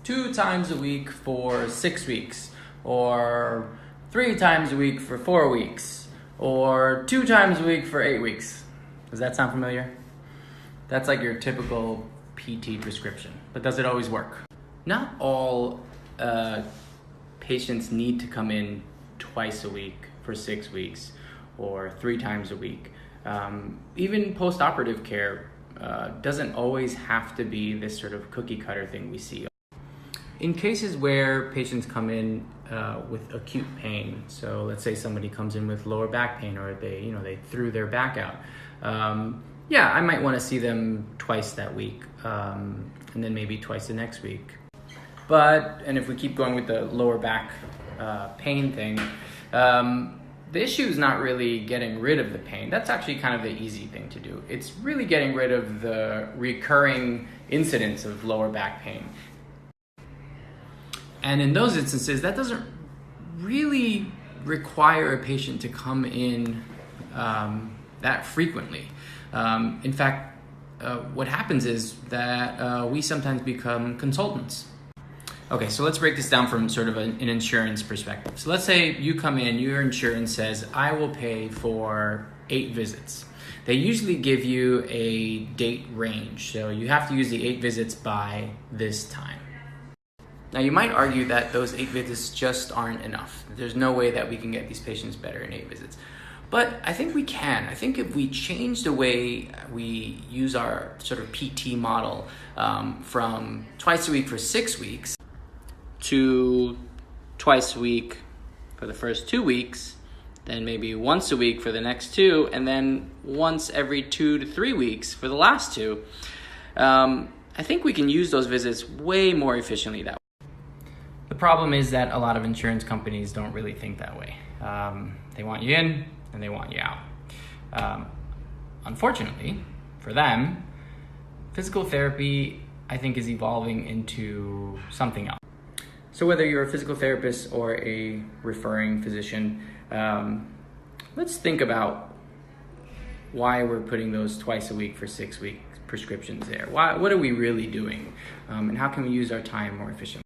2 times a week for 6 weeks, or 3 times a week for 4 weeks, or 2 times a week for 8 weeks. Does that sound familiar? That's like your typical PT prescription, but does it always work? Not all patients need to come in twice a week for 6 weeks or 3 times a week. Even post-operative care doesn't always have to be this sort of cookie cutter thing we see. In cases where patients come in with acute pain, so let's say somebody comes in with lower back pain, or they threw their back out, yeah, I might want to see them twice that week, and then maybe twice the next week. And if we keep going with the lower back pain thing, the issue is not really getting rid of the pain. That's actually kind of the easy thing to do. It's really getting rid of the recurring incidence of lower back pain. And in those instances, that doesn't really require a patient to come in that frequently. In fact, what happens is that we sometimes become consultants. Okay, so let's break this down from sort of an insurance perspective. So let's say you come in, your insurance says, I will pay for 8 visits. They usually give you a date range, so you have to use the 8 visits by this time. Now you might argue that those 8 visits just aren't enough. There's no way that we can get these patients better in 8 visits. But I think we can. I think if we change the way we use our sort of PT model from twice a week for 6 weeks to twice a week for the first 2 weeks, then maybe once a week for the next 2, and then once every 2 to 3 weeks for the last 2, I think we can use those visits way more efficiently that way. The problem is that a lot of insurance companies don't really think that way. They want you in and they want you out. Unfortunately for them, physical therapy, I think, is evolving into something else. So whether you're a physical therapist or a referring physician, let's think about why we're putting those twice a week for 6 weeks prescriptions there. What are we really doing? And how can we use our time more efficiently?